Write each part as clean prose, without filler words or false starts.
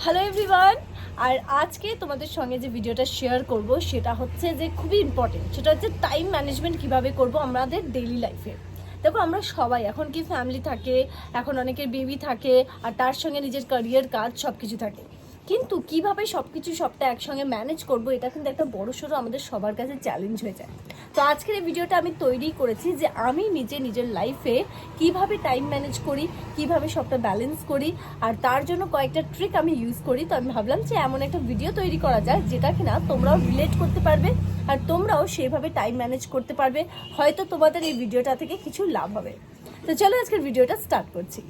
Hello everyone. আর আজকে তোমাদের সঙ্গে যে ভিডিওটা শেয়ার করব সেটা হচ্ছে যে খুবই ইম্পর্টেন্ট, সেটা হচ্ছে টাইম ম্যানেজমেন্ট কিভাবে করব আমাদের ডেইলি লাইফে। দেখো আমরা সবাই এখন কি ফ্যামিলি থাকে, এখন অনেকের বেবি থাকে, আর তার সঙ্গে নিজের ক্যারিয়ার কাজ সব কিছু থাকে, কিন্তু কিভাবে সব কিছু সবটা একসঙ্গে ম্যানেজ করব এটা কিন্তু একটা বড়সড় আমাদের সবার কাছে চ্যালেঞ্জ হয়ে যায়। তো আজকের এই ভিডিওটা আমি তৈরি করেছি যে আমি নিজের লাইফে কিভাবে টাইম ম্যানেজ করি, কিভাবে সবটা ব্যালেন্স করি, আর তার জন্য কয়েকটা ট্রিক আমি ইউজ করি। তো আমি ভাবলাম যে এমন একটা ভিডিও তৈরি করা যায় যেটা কিনা তোমরাও রিলেট করতে পারবে আর তোমরাও সেভাবে টাইম ম্যানেজ করতে পারবে। হয়তো তোমাদের এই ভিডিওটা থেকে কিছু লাভ হবে। তো চলো আজকের ভিডিওটা স্টার্ট করছি।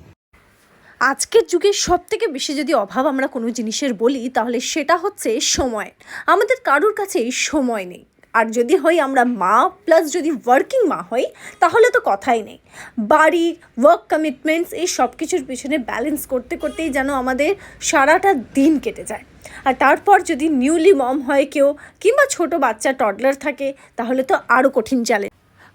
আজকের যুগে সব থেকে বেশি যদি অভাব আমরা কোনো জিনিসের বলি তাহলে সেটা হচ্ছে সময়। আমাদের কারোর কাছেই সময় নেই। আর যদি হই আমরা মা প্লাস যদি ওয়ার্কিং মা হই তাহলে তো কথাই নেই। বাড়ির ওয়ার্ক কমিটমেন্টস এই সব কিছুর পিছনে ব্যালেন্স করতে করতেই যেন আমাদের সারাটা দিন কেটে যায়। আর তারপর যদি নিউলি মম হয় কেউ, কিংবা ছোট বাচ্চা টডলার থাকে, তাহলে তো আরও কঠিন চ্যালেঞ্জ।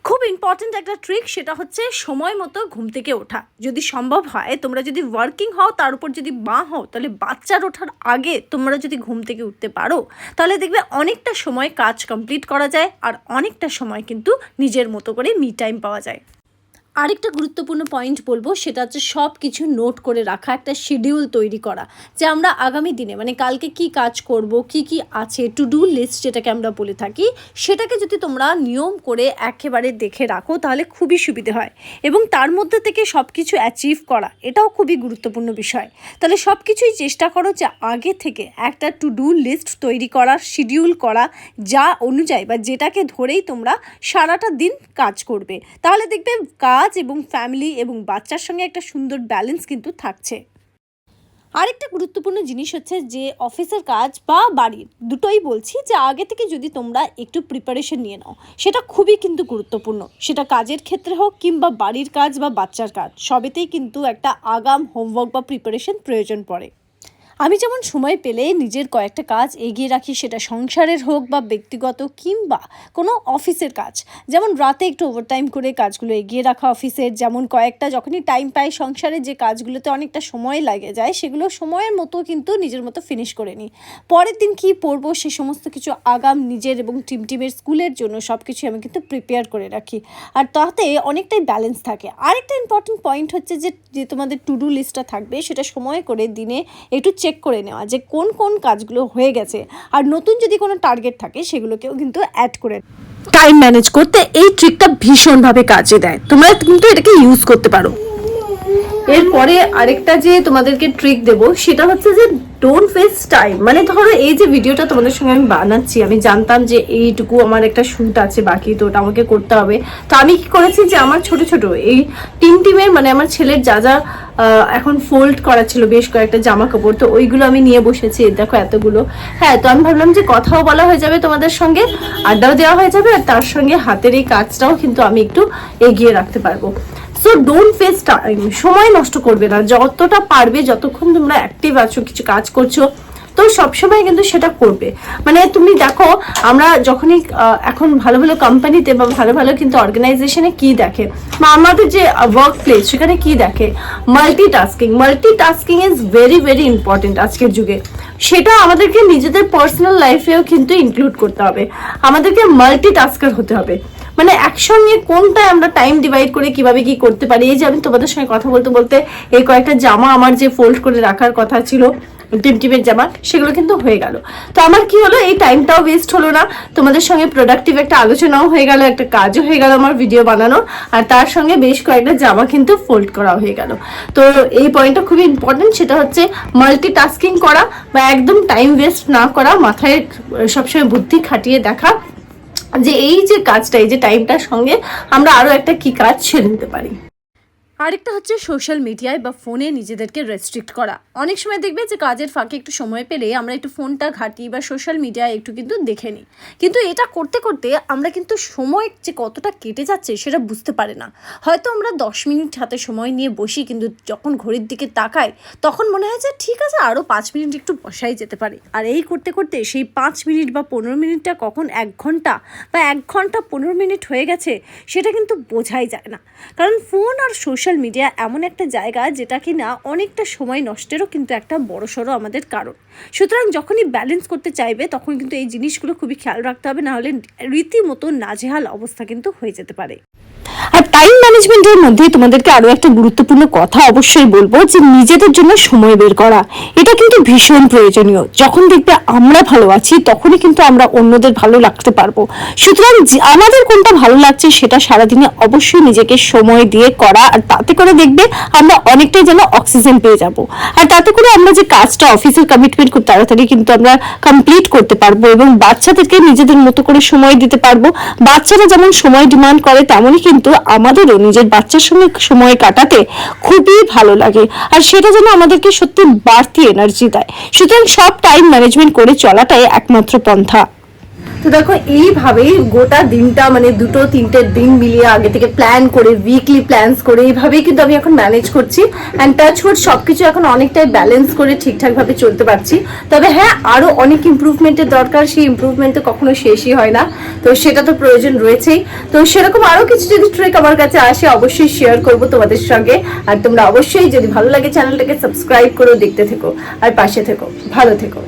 খুব ইম্পর্ট্যান্ট একটা ট্রিক, সেটা হচ্ছে সময় মতো ঘুম থেকে ওঠা। যদি সম্ভব হয়, তোমরা যদি ওয়ার্কিং হও তার উপর যদি মা হও, তাহলে বাচ্চার ওঠার আগে তোমরা যদি ঘুম থেকে উঠতে পারো তাহলে দেখবে অনেকটা সময় কাজ কমপ্লিট করা যায় আর অনেকটা সময় কিন্তু নিজের মতো করে মি টাইম পাওয়া যায়। আরেকটা গুরুত্বপূর্ণ পয়েন্ট বলবো, সেটা হচ্ছে সব কিছু নোট করে রাখা, একটা শিডিউল তৈরি করা, যে আমরা আগামী দিনে মানে কালকে কি কাজ করব, কি কি আছে, টু ডু লিস্ট যেটাকে আমরা বলে থাকি, সেটাকে যদি তোমরা নিয়ম করে একেবারে দেখে রাখো তাহলে খুবই সুবিধে হয়। এবং তার মধ্যে থেকে সব কিছু অ্যাচিভ করা, এটাও খুবই গুরুত্বপূর্ণ বিষয়। তাহলে সব কিছুই চেষ্টা করো যে আগে থেকে একটা টু ডু লিস্ট তৈরি করা, শিডিউল করা, যা অনুযায়ী বা যেটাকে ধরেই তোমরা সারাটা দিন কাজ করবে। তাহলে দেখবে কাজ এবং ফ্যামিলি এবং বাচ্চার সঙ্গে একটা সুন্দর ব্যালেন্স কিন্তু থাকছে। আরেকটা গুরুত্বপূর্ণ জিনিস হচ্ছে যে অফিসের কাজ বা বাড়ির দুটোই বলছি, যে আগে থেকে যদি তোমরা একটু প্রিপারেশন নিয়ে নাও সেটা খুবই কিন্তু গুরুত্বপূর্ণ। সেটা কাজের ক্ষেত্রে হোক কিংবা বাড়ির কাজ বা বাচ্চার কাজ, সবেতেই কিন্তু একটা আগাম হোমওয়ার্ক বা প্রিপারেশন প্রয়োজন পড়ে। আমি যেমন সময় পেলে নিজের কয়েকটা কাজ এগিয়ে রাখি, সেটা সংসারের হোক বা ব্যক্তিগত কিংবা কোনো অফিসের কাজ। যেমন রাতে একটু ওভারটাইম করে কাজগুলো এগিয়ে রাখা অফিসের, যেমন কয়েকটা যখনই টাইম পাই সংসারে যে কাজগুলোতে অনেকটা সময় লাগে যায় সেগুলো সময়ের মতো কিন্তু নিজের মতো ফিনিশ করে নিই। পরের দিন কী পড়বো সে সমস্ত কিছু আগাম নিজের এবং টিমের স্কুলের জন্য সব কিছু আমি কিন্তু প্রিপেয়ার করে রাখি। আর তাতে অনেকটাই ব্যালেন্স থাকে। আরেকটা ইম্পর্টেন্ট পয়েন্ট হচ্ছে যে তোমাদের টু ডু লিস্টটা থাকবে সেটা সময় করে দিনে একটু চেক করে নেওয়া যে কোন কোন কাজগুলো হয়ে গেছে, আর নতুন যদি কোনো টার্গেট থাকে সেগুলোকেও কিন্তু অ্যাড করে। টাইম ম্যানেজ করতে এই ট্রিকটা ভীষণভাবে কাজে দেয়, তোমরা কিন্তু এটাকে ইউজ করতে পারো। এরপরে আরেকটা যে তোমাদেরকে ট্রিক দেব সেটা হচ্ছে যে ডোন্ট ওয়েস্ট টাইম। মানে ধরো এই যে ভিডিওটা তোমাদের সঙ্গে আমি বানাচ্ছি, আমি জানতাম যে এইটুকু আমার একটা শ্যুট আছে বাকি, তো ওটা আমাকে করতে হবে। তো আমি কি করেছি যে আমার ছোট ছোট এই টিমের মানে আমার ছেলের যা যা এখন ফোল্ড করা ছিল বেশ কয়েকটা জামা কাপড়, তো ওইগুলো আমি নিয়ে বসেছি। দেখো এতগুলো। হ্যাঁ, তো আমি ভাবলাম যে কথাও বলা হয়ে যাবে তোমাদের সঙ্গে, আড্ডাও দেওয়া হয়ে যাবে, আর তার সঙ্গে হাতের এই কাজটাও কিন্তু আমি একটু এগিয়ে রাখতে পারবো। সো ডোন্ট ওয়েস্ট টাইম, সময় নষ্ট করবে না, যতটা পারবে যতক্ষণ তোমরা অ্যাক্টিভ আছো কিছু কাজ করছো তো সবসময় কিন্তু সেটা করবে। মানে তুমি দেখো আমরা যখনই এখন ভালো ভালো কোম্পানিতে বা ভালো ভালো কিন্তু অর্গানাইজেশনে কি দেখে, বা আমাদের যে ওয়ার্ক প্লেস সেখানে কি দেখে, multitasking is very very important আজকের যুগে। সেটা আমাদেরকে নিজেদের পার্সোনাল লাইফেও কিন্তু ইনক্লুড করতে হবে, আমাদেরকে মাল্টিটাস্কার হতে হবে। মানে একসঙ্গে কোনটায় আমরা টাইম ডিভাইড করে কিভাবে কি করতে পারি। এই যে আমি তোমাদের সঙ্গে কথা বলতে বলতে এই কয়েকটা জামা আমার যে ফোল্ড করে রাখার কথা ছিল টিমের জামা, সেগুলো কিন্তু হয়ে গেল। তো আমার কি হলো, এই টাইমটাও ওয়েস্ট হলো না, তোমাদের সঙ্গে প্রোডাক্টিভ একটা আলোচনাও হয়ে গেল, একটা কাজও হয়ে গেল আমার ভিডিও বানানো, আর তার সঙ্গে বেশ কয়েকটা জামা কিন্তু ফোল্ড করা হয়ে গেল। তো এই পয়েন্টটা খুবই ইম্পর্টেন্ট, সেটা হচ্ছে মাল্টিটাস্কিং করা বা একদম টাইম ওয়েস্ট না করা, মাথায় সবসময় বুদ্ধি খাটিয়ে দেখা যে এই যে কাজটা, এই যে টাইমটার সঙ্গে আমরা আরো একটা কি কাজ ছেড়ে নিতে পারি। আরেকটা হচ্ছে সোশ্যাল মিডিয়ায় বা ফোনে নিজেদেরকে রেস্ট্রিক্ট করা। অনেক সময় দেখবে যে কাজের ফাঁকে একটু সময় পেলে আমরা একটু ফোনটা ঘাঁটি বা সোশ্যাল মিডিয়ায় একটু কিন্তু দেখে নিই, কিন্তু এটা করতে করতে আমরা কিন্তু সময় যে কতটা কেটে যাচ্ছে সেটা বুঝতে পারে না। হয়তো আমরা 10 মিনিট হাতে সময় নিয়ে বসি, কিন্তু যখন ঘড়ির দিকে তাকাই তখন মনে হয় যে ঠিক আছে আরও 5 মিনিট একটু বসাই যেতে পারে। আর এই করতে করতে সেই 5 মিনিট বা 15 মিনিটটা কখন 1 ঘন্টা বা 1 ঘন্টা 15 মিনিট হয়ে গেছে সেটা কিন্তু বোঝাই যায় না। কারণ ফোন আর সোশ্যাল সোশ্যাল মিডিয়া এমন একটা জায়গা যেটা কি না অনেকটা সময় নষ্টেরও কিন্তু একটা বড়সড় আমাদের কারণ। সুতরাং যখনই ব্যালেন্স করতে চাইবে তখন কিন্তু এই জিনিসগুলো খুবই খেয়াল রাখতে হবে, নাহলে রীতিমতো নাজেহাল অবস্থা কিন্তু হয়ে যেতে পারে। আর টাইম ম্যানেজমেন্টের মধ্যে তোমাদেরকে আরো একটা গুরুত্বপূর্ণ কথা অবশ্যই বলবো, যে নিজেদের জন্য সময় বের করা, এটা কিন্তু ভীষণ প্রয়োজনীয়। যখন দেখবে আমরা ভালো আছি তখনই কিন্তু আমরা অন্যদের ভালো রাখতে পারবো। সুতরাং আমাদের কোনটা ভালো লাগছে সেটা সারাদিনে অবশ্যই নিজেকে সময় দিয়ে করা, আর তাতে করে দেখবে আমরা অনেকটাই যেন অক্সিজেন পেয়ে যাব। আর তাতে করে আমরা যে কাজটা অফিসের কমিটমেন্ট খুব তাড়াতাড়ি কিন্তু আমরা কমপ্লিট করতে পারবো, এবং বাচ্চাদেরকে নিজেদের মতো করে সময় দিতে পারবো। বাচ্চারা যেমন সময় ডিমান্ড করে তেমনই কিন্তু আমাদেরও নিজের বাচ্চার সঙ্গে সময় কাটাতে খুবই ভালো লাগে, আর সেটা যেন আমাদেরকে সত্যি বাড়তি এনার্জি দেয়। সুতরাং সব টাইম ম্যানেজমেন্ট করে চলাটাই একমাত্র পন্থা। তো দেখো এইভাবেই গোটা দিনটা মানে 2-3 দিন মিলিয়ে আগে থেকে প্ল্যান করে, উইকলি প্ল্যানস করে এইভাবেই কিন্তু আমি এখন ম্যানেজ করছি। অ্যান্ড টাচ উড সবকিছু এখন অনেকটাই ব্যালেন্স করে ঠিকঠাক ভাবে চলতে পারছি। তবে হ্যাঁ, আরো অনেক ইমপ্রুভমেন্টের দরকার, সেই ইমপ্রুভমেন্ট তো কখনো শেষই হয় না, তো সেটা তো প্রয়োজন রয়েছেই। তো সেরকম আরো কিছু যদি ট্রিক আমার কাছে আসে অবশ্যই শেয়ার করব তোমাদের সঙ্গে। আর তোমরা অবশ্যই যদি ভালো লাগে চ্যানেলটাকে সাবস্ক্রাইব করো, দেখতে থেকো আর পাশে থেকো, ভালো থেকো।